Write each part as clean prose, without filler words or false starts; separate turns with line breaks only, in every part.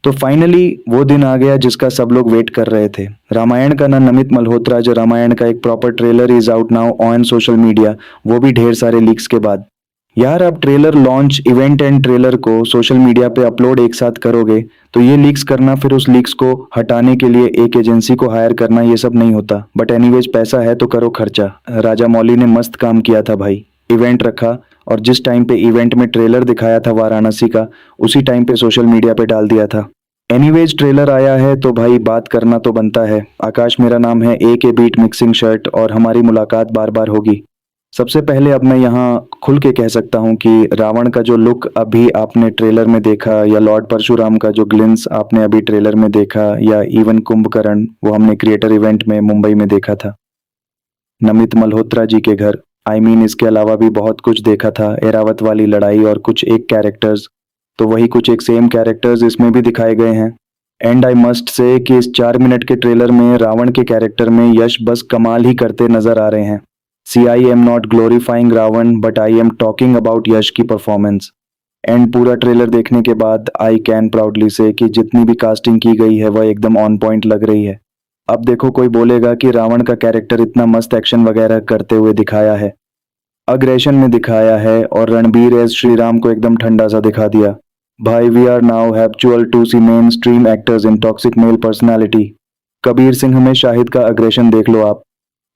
तो फाइनली वो दिन आ गया जिसका सब लोग वेट कर रहे थे। रामायण का ना नमित मल्होत्रा, जो रामायण का एक proper trailer is out now on social media, वो भी ढेर सारे लीक्स के बाद। यार आप trailer launch event and trailer को सोशल मीडिया पे अपलोड एक साथ करोगे तो ये लीक्स करना, फिर उस लीक्स को हटाने के लिए एक एजेंसी को हायर करना, ये सब नहीं होता। बट एनीवेज पैसा है तो करो खर्चा। राजा मौली ने मस्त काम किया था भाई। इवेंट रखा और जिस टाइम पे इवेंट में ट्रेलर दिखाया था वाराणसी का, उसी टाइम पे सोशल मीडिया पे डाल दिया था। एनीवेज ट्रेलर आया है तो भाई बात करना तो बनता है। आकाश मेरा नाम है, ए के बीट मिक्सिंग शर्ट, और हमारी मुलाकात बार बार होगी। सबसे पहले अब मैं यहाँ खुल के कह सकता हूँ कि रावण का जो लुक अभी आपने ट्रेलर में देखा, या लॉर्ड परशुराम का जो ग्लिम्स आपने अभी ट्रेलर में देखा, या इवन कुंभकर्ण वो हमने क्रिएटर इवेंट में मुंबई में देखा था नमित मल्होत्रा जी के घर, इसके अलावा भी बहुत कुछ देखा था। एरावत वाली लड़ाई और कुछ एक कैरेक्टर्स, तो वही कुछ एक सेम कैरेक्टर्स इसमें भी दिखाए गए हैं। एंड आई मस्ट से कि इस 4 मिनट के ट्रेलर में रावण के कैरेक्टर में यश बस कमाल ही करते नजर आ रहे हैं। See I am not glorifying Ravana, but I am talking about Yash की परफॉर्मेंस। एंड पूरा ट्रेलर देखने के बाद आई कैन प्राउडली से कि जितनी भी कास्टिंग की गई है वह एकदम ऑन पॉइंट लग रही है। अब देखो कोई बोलेगा कि रावण का कैरेक्टर इतना मस्त एक्शन वगैरह करते हुए दिखाया है, अग्रेशन में दिखाया है, और रणबीर एज श्री राम को एकदम ठंडा सा दिखा दिया। भाई we are now habitual to see mainstream actors in toxic male personality. Kabir Singh में शाहिद का अग्रेशन देख लो आप।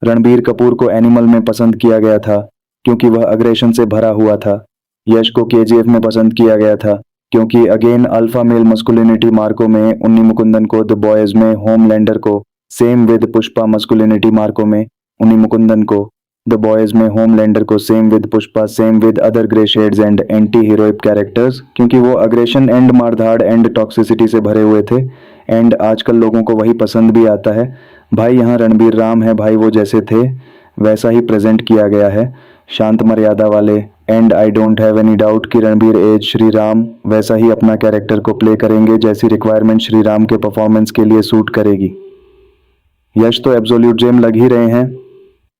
रणबीर कपूर को एनिमल में पसंद किया गया था क्योंकि वह अग्रेशन से भरा हुआ था। यश को केजीएफ में पसंद किया गया था क्योंकि again alpha male masculinity Marco में, उन्नी मुकुंदन को द बॉयज में, होमलैंडर को, same with Pushpa masculinity Marco में, उन्नी मुकुंदन को द बॉयज में, होमलैंडर को same with Pushpa, same with other grey shades and anti heroic characters, क्योंकि वो अग्रेशन एंड मारधाड़ एंड टॉक्सिसिटी से भरे हुए थे। एंड आजकल लोगों को वही पसंद भी आता है। भाई यहाँ रणबीर राम है भाई, वो जैसे थे वैसा ही प्रेजेंट किया गया है, शांत मर्यादा वाले। And I don't have any doubt कि रणबीर एज श्री राम वैसा ही अपना कैरेक्टर को प्ले करेंगे जैसी रिक्वायरमेंट श्री राम के परफॉर्मेंस के लिए सूट करेगी। यश तो एब्सोल्यूट जेम लग ही रहे हैं।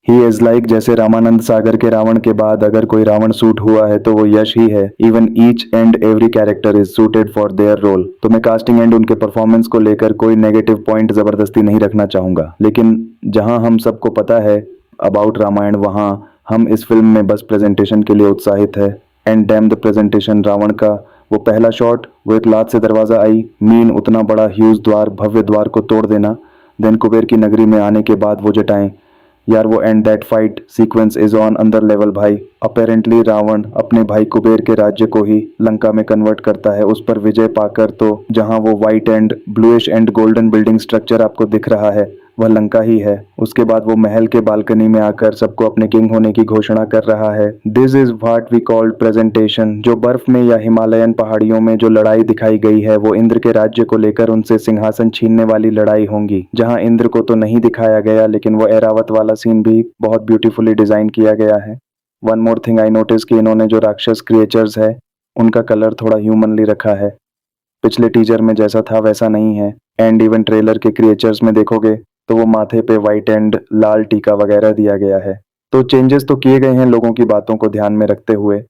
ही इज लाइक जैसे रामानंद सागर के रावण के बाद अगर कोई रावण सूट हुआ है तो वो यश ही है। Even each and every character is suited for their role. तो मैं कास्टिंग एंड उनके परफॉर्मेंस को लेकर कोई नेगेटिव पॉइंट जबरदस्ती नहीं रखना चाहूंगा, लेकिन जहां हम सबको पता है अबाउट रामायण, वहां हम इस फिल्म में बस प्रेजेंटेशन के लिए उत्साहित है। And damn the presentation. Ravan का वो पहला शॉट, वो एक लात से दरवाजा आई, मीन उतना बड़ा ह्यूज द्वार, भव्य द्वार को तोड़ देना, देन कुबेर की नगरी में आने के बाद वो जटाएं। यार वो and that fight sequence is on अंदर लेवल भाई। अपेरेंटली रावण अपने भाई कुबेर के राज्य को ही लंका में कन्वर्ट करता है, उस पर विजय पाकर। तो जहां वो white and bluish and golden building structure आपको दिख रहा है वह लंका ही है। उसके बाद वो महल के बालकनी में आकर सबको अपने किंग होने की घोषणा कर रहा है। This is what we called presentation. जो बर्फ में या हिमालयन पहाड़ियों में जो लड़ाई दिखाई गई है वो इंद्र के राज्य को लेकर उनसे सिंहासन छीनने वाली लड़ाई होंगी। जहां इंद्र को तो नहीं दिखाया गया, लेकिन वो एरावत वाला सीन भी बहुत ब्यूटीफुली डिजाइन किया गया है। One more thing I notice कि इन्होंने जो राक्षस क्रिएचर्स है उनका कलर थोड़ा ह्यूमनली रखा है। पिछले टीजर में जैसा था वैसा नहीं है। एंड इवन ट्रेलर के क्रिएचर्स में देखोगे तो वो माथे पे वाइट एंड लाल टीका वगैरह दिया गया है। तो चेंजेस तो किए गए हैं लोगों की बातों को ध्यान में रखते हुए।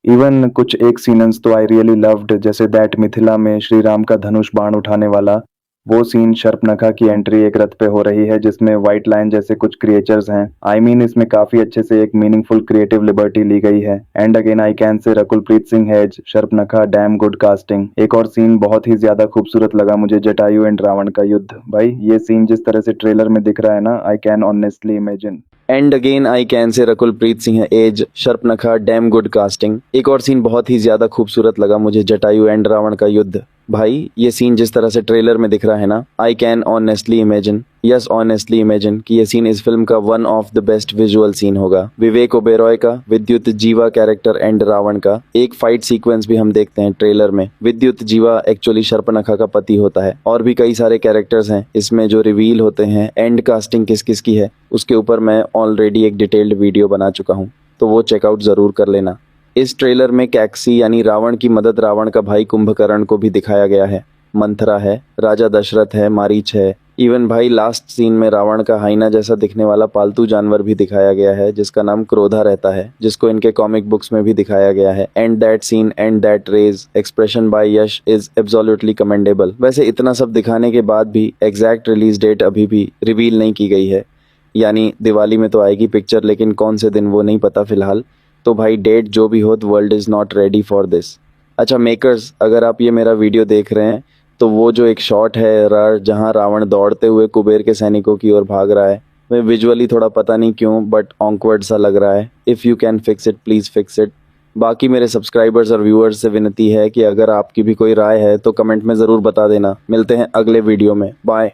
इवन कुछ एक सीन्स तो आई रियली लव्ड, जैसे दैट मिथिला में श्री राम का धनुष बाण उठाने वाला वो सीन। शर्पनखा की एंट्री एक रथ पे हो रही है जिसमें व्हाइट लाइन जैसे कुछ क्रिएचर्स हैं। इसमें काफी अच्छे से एक मीनिंगफुल क्रिएटिव लिबर्टी ली गई है। And again I can say Rakulpreet Singh has Shurpanakha, damn good casting. एक और सीन बहुत ही ज्यादा खूबसूरत लगा मुझे, जटायु एंड रावण का युद्ध। भाई ये सीन जिस तरह से ट्रेलर में दिख रहा है ना, I can honestly imagine. And again I can say Rakulpreet Singh as Shurpanakha, damn good casting. एक और सीन बहुत ही ज्यादा खूबसूरत लगा मुझे, जटायु एंड रावण का युद्ध। भाई ये सीन जिस तरह से ट्रेलर में दिख रहा है ना, I can honestly imagine, yes honestly imagine कि ये सीन इस फिल्म का one of the best visual scene होगा। विवेक ओबेरॉय का विद्युत जीवा कैरेक्टर एंड रावण का एक फाइट सीक्वेंस भी हम देखते हैं ट्रेलर में। विद्युत जीवा एक्चुअली शर्पनखा का पति होता है। और भी कई सारे कैरेक्टर्स हैं इसमें जो रिवील होते हैं। एंड कास्टिंग किस किस की है उसके ऊपर मैं ऑलरेडी एक डिटेल्ड वीडियो बना चुका हूँ, तो वो चेकआउट जरूर कर लेना। इस ट्रेलर में कैक्सी यानी रावण की रावण का भाई कुंभकर्ण को भी दिखाया गया है। मंथरा है, राजा दशरथ है, मारीच है, इवन भाई लास्ट सीन में रावण का हाइना जैसा दिखने वाला पालतू जानवर भी दिखाया गया है जिसका नाम क्रोधा रहता है, जिसको इनके कॉमिक बुक्स में भी दिखाया गया है। And that scene and that rage expression by Yash is absolutely commendable. वैसे इतना सब दिखाने के बाद भी एग्जैक्ट रिलीज डेट अभी भी रिवील नहीं की गई है, यानी दिवाली में तो आएगी पिक्चर, लेकिन कौन से दिन वो नहीं पता फिलहाल। तो भाई डेट जो भी हो, the world is not ready for this. अच्छा मेकर्स, अगर आप ये मेरा वीडियो देख रहे हैं तो वो जो एक शॉट है जहाँ रावण दौड़ते हुए कुबेर के सैनिकों की ओर भाग रहा है, मैं विजुअली थोड़ा पता नहीं क्यों बट ऑकवर्ड सा लग रहा है। If you can fix it please fix it. बाकी मेरे सब्सक्राइबर्स और व्यूअर्स से विनती है कि अगर आपकी भी कोई राय है तो कमेंट में ज़रूर बता देना। मिलते हैं अगले वीडियो में, बाय।